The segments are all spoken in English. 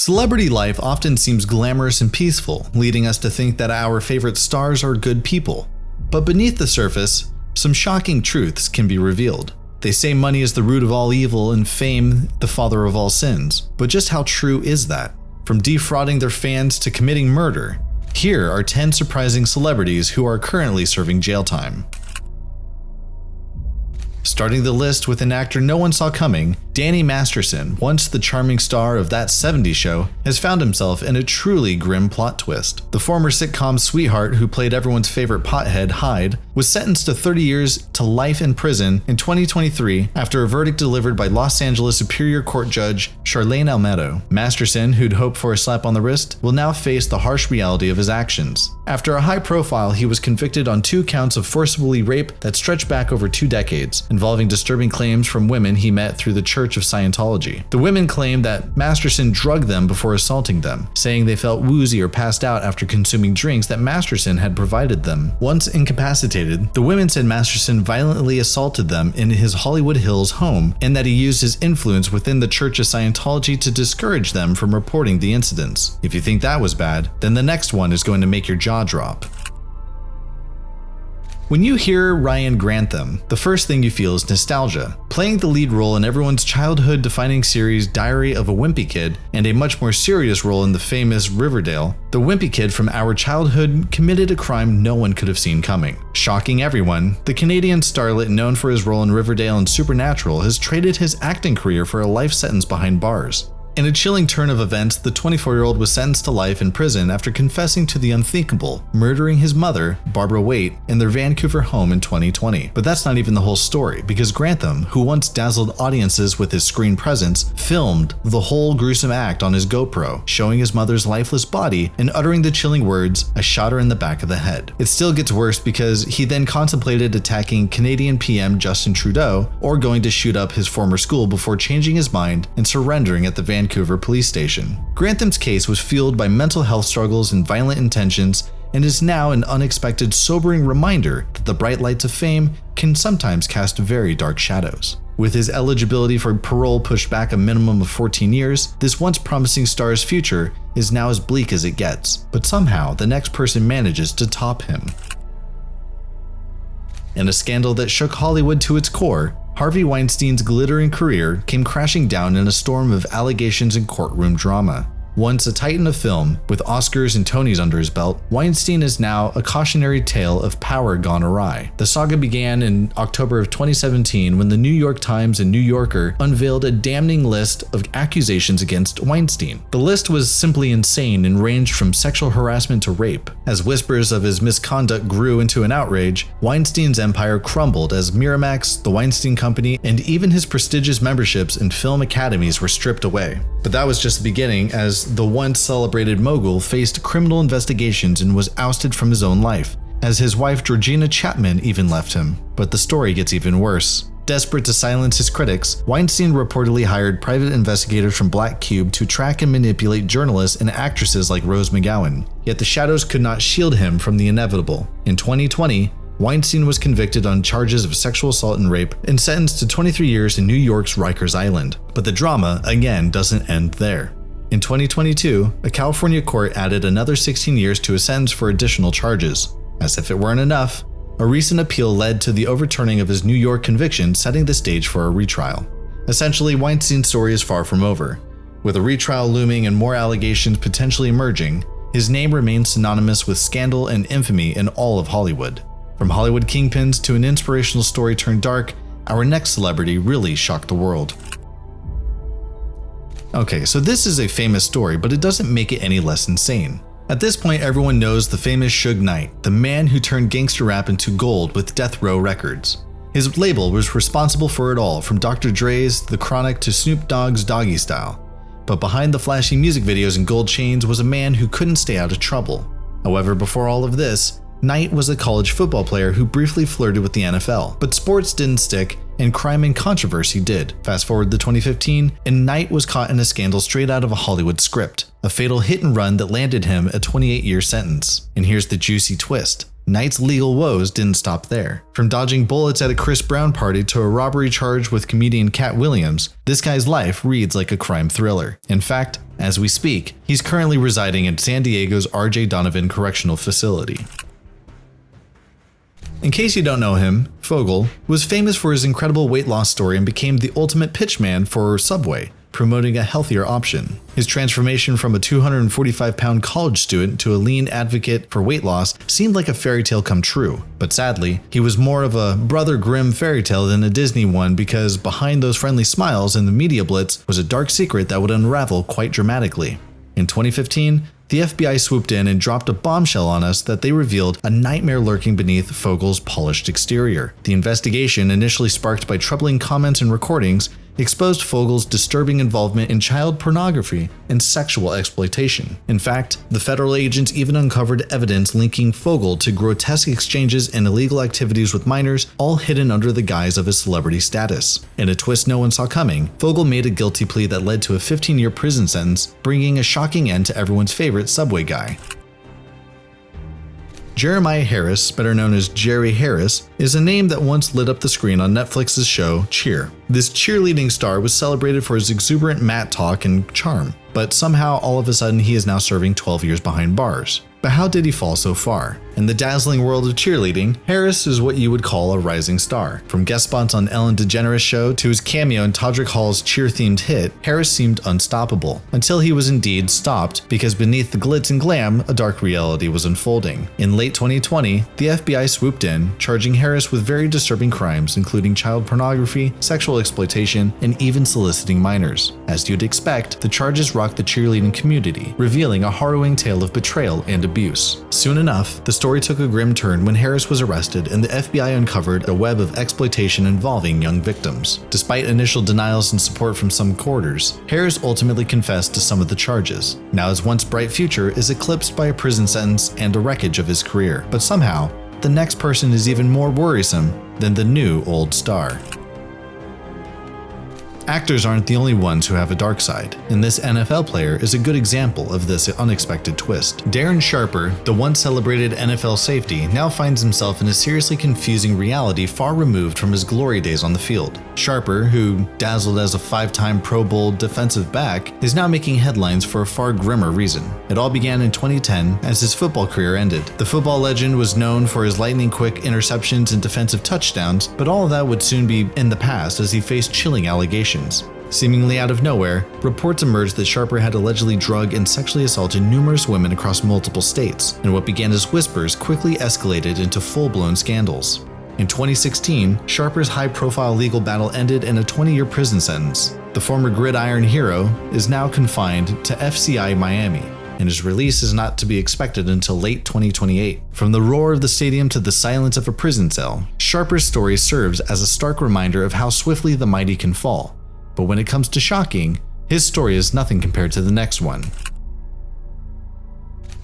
Celebrity life often seems glamorous and peaceful, leading us to think that our favorite stars are good people. But beneath the surface, some shocking truths can be revealed. They say money is the root of all evil and fame the father of all sins. But just how true is that? From defrauding their fans to committing murder, here are 10 surprising celebrities who are currently serving jail time. Starting the list with an actor no one saw coming, Danny Masterson, once the charming star of That 70s Show, has found himself in a truly grim plot twist. The former sitcom sweetheart who played everyone's favorite pothead, Hyde, was sentenced to 30 years to life in prison in 2023 after a verdict delivered by Los Angeles Superior Court Judge Charlene Almedo. Masterson, who'd hoped for a slap on the wrist, will now face the harsh reality of his actions. After a high profile, he was convicted on 2 counts of forcibly rape that stretched back over 2 decades, involving disturbing claims from women he met through the Church of Scientology. The women claimed that Masterson drugged them before assaulting them, saying they felt woozy or passed out after consuming drinks that Masterson had provided them. Once incapacitated, the women said Masterson violently assaulted them in his Hollywood Hills home and that he used his influence within the Church of Scientology to discourage them from reporting the incidents. If you think that was bad, then the next one is going to make your jaw drop. When you hear Ryan Grantham, the first thing you feel is nostalgia. Playing the lead role in everyone's childhood-defining series Diary of a Wimpy Kid, and a much more serious role in the famous Riverdale, the wimpy kid from our childhood committed a crime no one could have seen coming. Shocking everyone, the Canadian starlet known for his role in Riverdale and Supernatural has traded his acting career for a life sentence behind bars. In a chilling turn of events, the 24-year-old was sentenced to life in prison after confessing to the unthinkable, murdering his mother, Barbara Waite, in their Vancouver home in 2020. But that's not even the whole story, because Grantham, who once dazzled audiences with his screen presence, filmed the whole gruesome act on his GoPro, showing his mother's lifeless body and uttering the chilling words, "I shot her in the back of the head." It still gets worse because he then contemplated attacking Canadian PM Justin Trudeau or going to shoot up his former school before changing his mind and surrendering at the Vancouver police station. Grantham's case was fueled by mental health struggles and violent intentions and is now an unexpected, sobering reminder that the bright lights of fame can sometimes cast very dark shadows. With his eligibility for parole pushed back a minimum of 14 years, this once promising star's future is now as bleak as it gets, but somehow the next person manages to top him. In a scandal that shook Hollywood to its core, Harvey Weinstein's glittering career came crashing down in a storm of allegations and courtroom drama. Once a titan of film, with Oscars and Tonys under his belt, Weinstein is now a cautionary tale of power gone awry. The saga began in October of 2017 when the New York Times and New Yorker unveiled a damning list of accusations against Weinstein. The list was simply insane and ranged from sexual harassment to rape. As whispers of his misconduct grew into an outrage, Weinstein's empire crumbled as Miramax, the Weinstein Company, and even his prestigious memberships in film academies were stripped away. But that was just the beginning, as the once celebrated mogul faced criminal investigations and was ousted from his own life, as his wife Georgina Chapman even left him. But the story gets even worse. Desperate to silence his critics, Weinstein reportedly hired private investigators from Black Cube to track and manipulate journalists and actresses like Rose McGowan. Yet the shadows could not shield him from the inevitable. In 2020, Weinstein was convicted on charges of sexual assault and rape and sentenced to 23 years in New York's Rikers Island. But the drama, again, doesn't end there. In 2022, a California court added another 16 years to his sentence for additional charges. As if it weren't enough, a recent appeal led to the overturning of his New York conviction, setting the stage for a retrial. Essentially, Weinstein's story is far from over. With a retrial looming and more allegations potentially emerging, his name remains synonymous with scandal and infamy in all of Hollywood. From Hollywood kingpins to an inspirational story turned dark, our next celebrity really shocked the world. Okay, so this is a famous story, but it doesn't make it any less insane. At this point, everyone knows the famous Suge Knight, the man who turned gangster rap into gold with Death Row Records. His label was responsible for it all, from Dr. Dre's The Chronic to Snoop Dogg's Doggy Style. But behind the flashy music videos and gold chains was a man who couldn't stay out of trouble. However, before all of this, Knight was a college football player who briefly flirted with the NFL, but sports didn't stick and crime and controversy did. Fast forward to 2015, and Knight was caught in a scandal straight out of a Hollywood script, a fatal hit and run that landed him a 28-year sentence. And here's the juicy twist. Knight's legal woes didn't stop there. From dodging bullets at a Chris Brown party to a robbery charge with comedian Cat Williams, this guy's life reads like a crime thriller. In fact, as we speak, he's currently residing in San Diego's R.J. Donovan Correctional Facility. In case you don't know him, Fogle was famous for his incredible weight loss story and became the ultimate pitchman for Subway, promoting a healthier option. His transformation from a 245-pound college student to a lean advocate for weight loss seemed like a fairy tale come true, but sadly, he was more of a Brother Grimm fairy tale than a Disney one, because behind those friendly smiles and the media blitz was a dark secret that would unravel quite dramatically. In 2015, the FBI swooped in and dropped a bombshell on us that they revealed a nightmare lurking beneath Fogle's polished exterior. The investigation, initially sparked by troubling comments and recordings, exposed Fogle's disturbing involvement in child pornography and sexual exploitation. In fact, the federal agents even uncovered evidence linking Fogle to grotesque exchanges and illegal activities with minors, all hidden under the guise of his celebrity status. In a twist no one saw coming, Fogle made a guilty plea that led to a 15-year prison sentence, bringing a shocking end to everyone's favorite Subway guy. Jeremiah Harris, better known as Jerry Harris, is a name that once lit up the screen on Netflix's show Cheer. This cheerleading star was celebrated for his exuberant mat talk and charm, but somehow all of a sudden he is now serving 12 years behind bars. But how did he fall so far? In the dazzling world of cheerleading, Harris is what you would call a rising star. From guest spots on Ellen DeGeneres' show to his cameo in Todrick Hall's cheer-themed hit, Harris seemed unstoppable, until he was indeed stopped because beneath the glitz and glam, a dark reality was unfolding. In late 2020, the FBI swooped in, charging Harris with very disturbing crimes, including child pornography, sexual exploitation, and even soliciting minors. As you'd expect, the charges rocked the cheerleading community, revealing a harrowing tale of betrayal and abuse. Soon enough, the story took a grim turn when Harris was arrested and the FBI uncovered a web of exploitation involving young victims. Despite initial denials and support from some quarters, Harris ultimately confessed to some of the charges. Now his once bright future is eclipsed by a prison sentence and a wreckage of his career. But somehow, the next person is even more worrisome than the new old star. Actors aren't the only ones who have a dark side, and this NFL player is a good example of this unexpected twist. Darren Sharper, the once celebrated NFL safety, now finds himself in a seriously confusing reality far removed from his glory days on the field. Sharper, who dazzled as a 5-time Pro Bowl defensive back, is now making headlines for a far grimmer reason. It all began in 2010 as his football career ended. The football legend was known for his lightning-quick interceptions and defensive touchdowns, but all of that would soon be in the past as he faced chilling allegations. Seemingly out of nowhere, reports emerged that Sharper had allegedly drugged and sexually assaulted numerous women across multiple states, and what began as whispers quickly escalated into full-blown scandals. In 2016, Sharper's high-profile legal battle ended in a 20-year prison sentence. The former gridiron hero is now confined to FCI Miami, and his release is not to be expected until late 2028. From the roar of the stadium to the silence of a prison cell, Sharper's story serves as a stark reminder of how swiftly the mighty can fall. But when it comes to shocking, his story is nothing compared to the next one.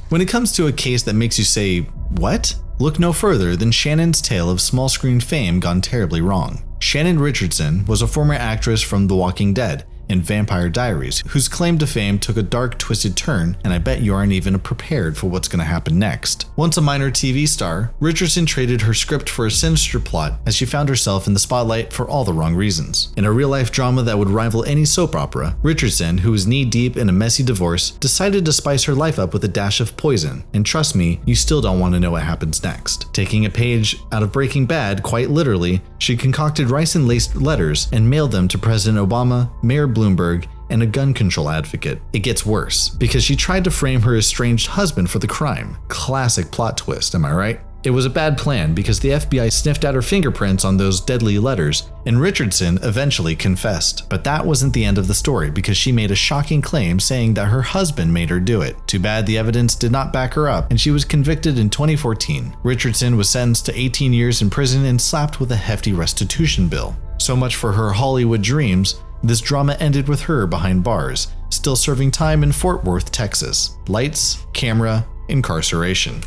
When it comes to a case that makes you say, "What?" Look no further than Shannon's tale of small screen fame gone terribly wrong. Shannon Richardson was a former actress from The Walking Dead and Vampire Diaries, whose claim to fame took a dark, twisted turn, and I bet you aren't even prepared for what's going to happen next. Once a minor TV star, Richardson traded her script for a sinister plot as she found herself in the spotlight for all the wrong reasons. In a real-life drama that would rival any soap opera, Richardson, who was knee-deep in a messy divorce, decided to spice her life up with a dash of poison, and trust me, you still don't want to know what happens next. Taking a page out of Breaking Bad, quite literally, she concocted ricin-laced letters and mailed them to President Obama, Mayor Bloomberg, and a gun control advocate. It gets worse, because she tried to frame her estranged husband for the crime. Classic plot twist, am I right? It was a bad plan because the FBI sniffed out her fingerprints on those deadly letters, and Richardson eventually confessed. But that wasn't the end of the story because she made a shocking claim saying that her husband made her do it. Too bad the evidence did not back her up, and she was convicted in 2014. Richardson was sentenced to 18 years in prison and slapped with a hefty restitution bill. So much for her Hollywood dreams. This drama ended with her behind bars, still serving time in Fort Worth, Texas. Lights, camera, incarceration.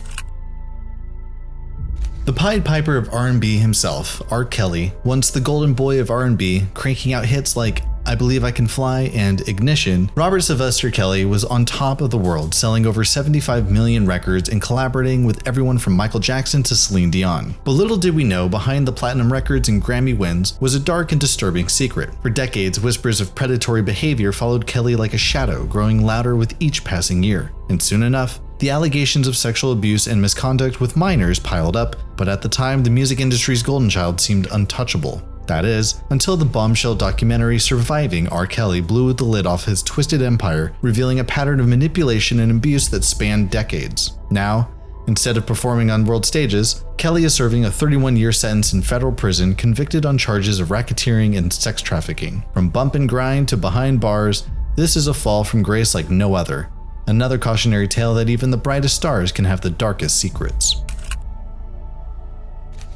The Pied Piper of R&B himself, R. Kelly, once the golden boy of R&B, cranking out hits like I Believe I Can Fly, and Ignition, Robert Sylvester Kelly was on top of the world, selling over 75 million records and collaborating with everyone from Michael Jackson to Celine Dion. But little did we know, behind the platinum records and Grammy wins was a dark and disturbing secret. For decades, whispers of predatory behavior followed Kelly like a shadow, growing louder with each passing year. And soon enough, the allegations of sexual abuse and misconduct with minors piled up, but at the time, the music industry's golden child seemed untouchable. That is, until the bombshell documentary Surviving R. Kelly blew the lid off his twisted empire, revealing a pattern of manipulation and abuse that spanned decades. Now, instead of performing on world stages, Kelly is serving a 31-year sentence in federal prison, convicted on charges of racketeering and sex trafficking. From bump and grind to behind bars, this is a fall from grace like no other. Another cautionary tale that even the brightest stars can have the darkest secrets.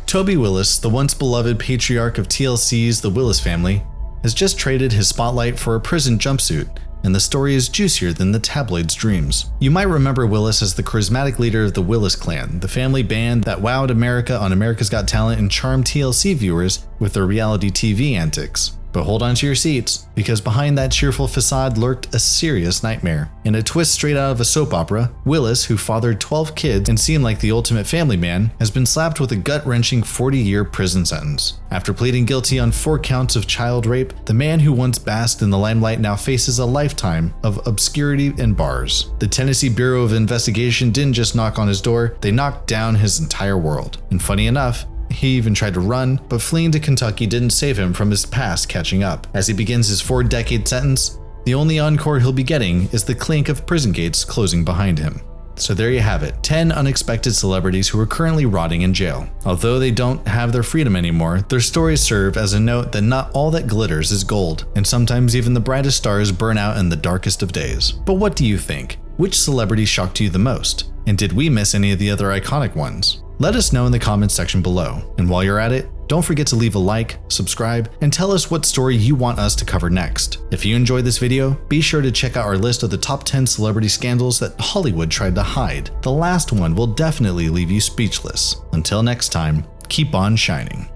Toby Willis, the once beloved patriarch of TLC's The Willis Family, has just traded his spotlight for a prison jumpsuit, and the story is juicier than the tabloid's dreams. You might remember Willis as the charismatic leader of the Willis clan, the family band that wowed America on America's Got Talent and charmed TLC viewers with their reality TV antics. But hold on to your seats, because behind that cheerful facade lurked a serious nightmare. In a twist straight out of a soap opera, Willis, who fathered 12 kids and seemed like the ultimate family man, has been slapped with a gut-wrenching 40-year prison sentence. After pleading guilty on 4 counts of child rape, the man who once basked in the limelight now faces a lifetime of obscurity and bars. The Tennessee Bureau of Investigation didn't just knock on his door, they knocked down his entire world. And funny enough, he even tried to run, but fleeing to Kentucky didn't save him from his past catching up. As he begins his 4-decade sentence, the only encore he'll be getting is the clink of prison gates closing behind him. So there you have it, 10 unexpected celebrities who are currently rotting in jail. Although they don't have their freedom anymore, their stories serve as a note that not all that glitters is gold, and sometimes even the brightest stars burn out in the darkest of days. But what do you think? Which celebrity shocked you the most? And did we miss any of the other iconic ones? Let us know in the comments section below. And while you're at it, don't forget to leave a like, subscribe, and tell us what story you want us to cover next. If you enjoyed this video, be sure to check out our list of the top 10 celebrity scandals that Hollywood tried to hide. The last one will definitely leave you speechless. Until next time, keep on shining.